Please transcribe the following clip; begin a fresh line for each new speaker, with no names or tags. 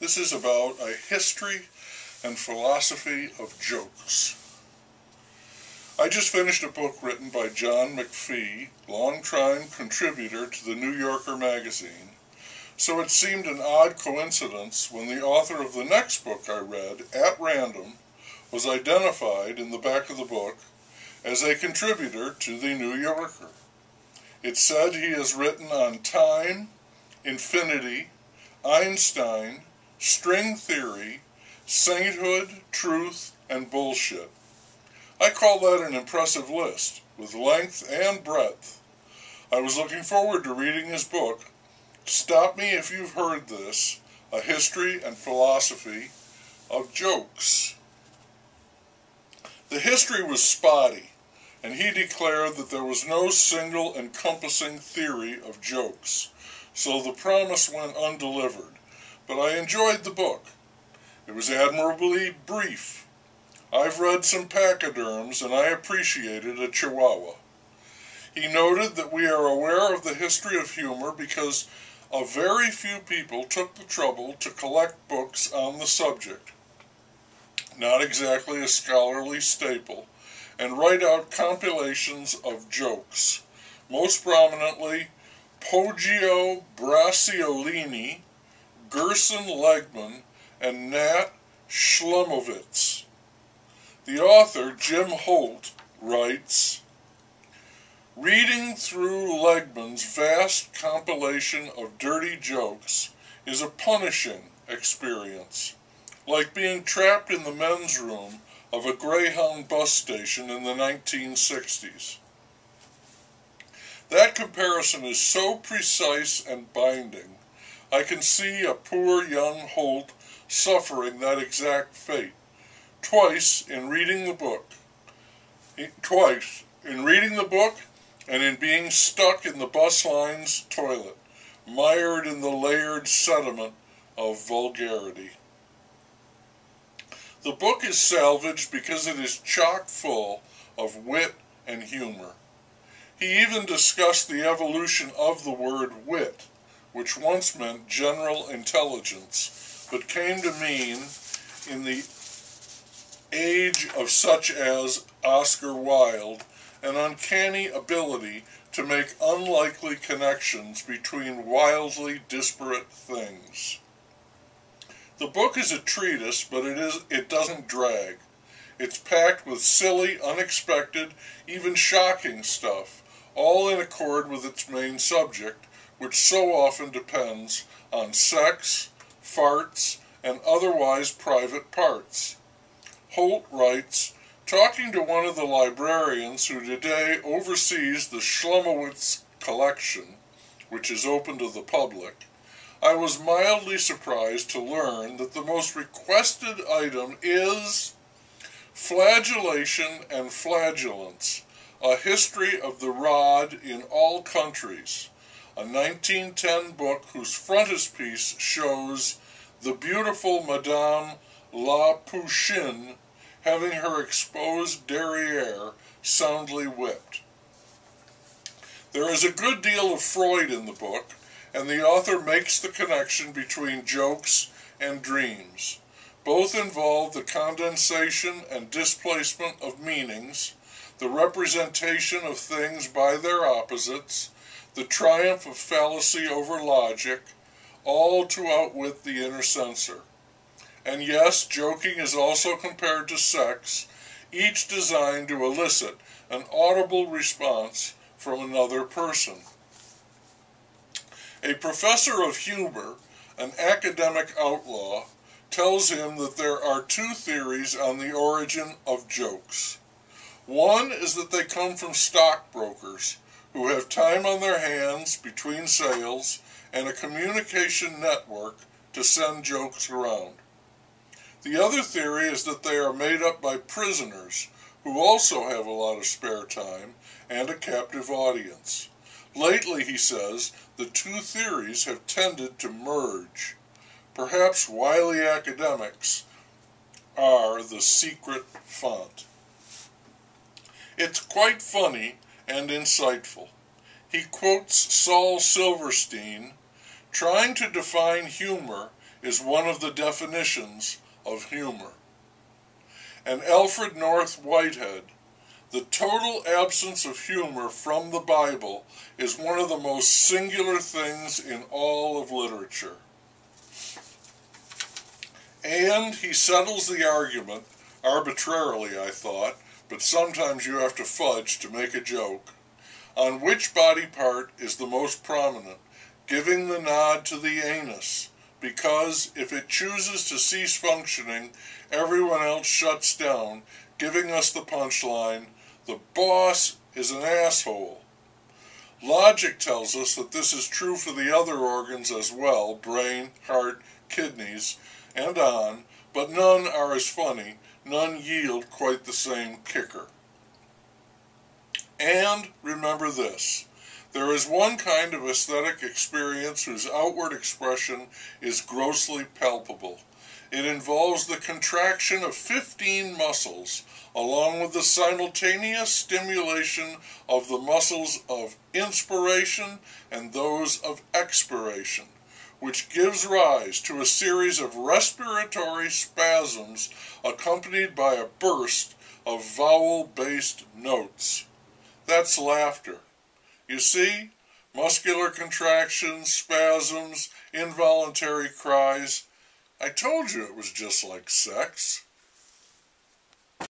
This is about a history and philosophy of jokes. I just finished a book written by John McPhee, longtime contributor to the New Yorker magazine, so it seemed an odd coincidence when the author of the next book I read, at random, was identified in the back of the book as a contributor to the New Yorker. It said he has written on time, infinity, Einstein, string theory, sainthood, truth, and bullshit. I call that an impressive list, with length and breadth. I was looking forward to reading his book, Stop Me If You've Heard This, A History and Philosophy of Jokes. The history was spotty, and he declared that there was no single encompassing theory of jokes, so the promise went undelivered, but I enjoyed the book. It was admirably brief. I've read some pachyderms, and I appreciated a chihuahua. He noted that we are aware of the history of humor because a very few people took the trouble to collect books on the subject, not exactly a scholarly staple, and write out compilations of jokes, most prominently Poggio Bracciolini, Gerson Legman, and Nat Shlemovitz. The author, Jim Holt, writes, reading through Legman's vast compilation of dirty jokes is a punishing experience, like being trapped in the men's room of a Greyhound bus station in the 1960s. That comparison is so precise and binding, I can see a poor young Holt suffering that exact fate, twice in reading the book and in being stuck in the bus line's toilet, mired in the layered sediment of vulgarity. The book is salvaged because it is chock full of wit and humor. He even discussed the evolution of the word wit, which once meant general intelligence, but came to mean, in the age of such as Oscar Wilde, an uncanny ability to make unlikely connections between wildly disparate things. The book is a treatise, but it doesn't drag. It's packed with silly, unexpected, even shocking stuff, all in accord with its main subject, which so often depends on sex, farts, and otherwise private parts. Holt writes, talking to one of the librarians who today oversees the Shlemovitz collection, which is open to the public, I was mildly surprised to learn that the most requested item is Flagellation and Flagellants, A History of the Rod in All Countries, a 1910 book whose frontispiece shows the beautiful Madame La Pouchine having her exposed derriere soundly whipped. There is a good deal of Freud in the book, and the author makes the connection between jokes and dreams. Both involve the condensation and displacement of meanings, the representation of things by their opposites, the triumph of fallacy over logic, all to outwit the inner censor. And yes, joking is also compared to sex, each designed to elicit an audible response from another person. A professor of humor, an academic outlaw, tells him that there are two theories on the origin of jokes. One is that they come from stockbrokers who have time on their hands between sales and a communication network to send jokes around. The other theory is that they are made up by prisoners who also have a lot of spare time and a captive audience. Lately, he says, the two theories have tended to merge. Perhaps wily academics are the secret font. It's quite funny and insightful. He quotes Saul Silverstein, trying to define humor is one of the definitions of humor. And Alfred North Whitehead, the total absence of humor from the Bible is one of the most singular things in all of literature. And he settles the argument, arbitrarily I thought, but sometimes you have to fudge to make a joke, on which body part is the most prominent, giving the nod to the anus, because if it chooses to cease functioning, everyone else shuts down, giving us the punchline, the boss is an asshole. Logic tells us that this is true for the other organs as well, brain, heart, kidneys, and on, but none are as funny, none yield quite the same kicker. And remember this, there is one kind of aesthetic experience whose outward expression is grossly palpable. It involves the contraction of 15 muscles, along with the simultaneous stimulation of the muscles of inspiration and those of expiration, which gives rise to a series of respiratory spasms accompanied by a burst of vowel-based notes. That's laughter. You see, muscular contractions, spasms, involuntary cries. I told you it was just like sex.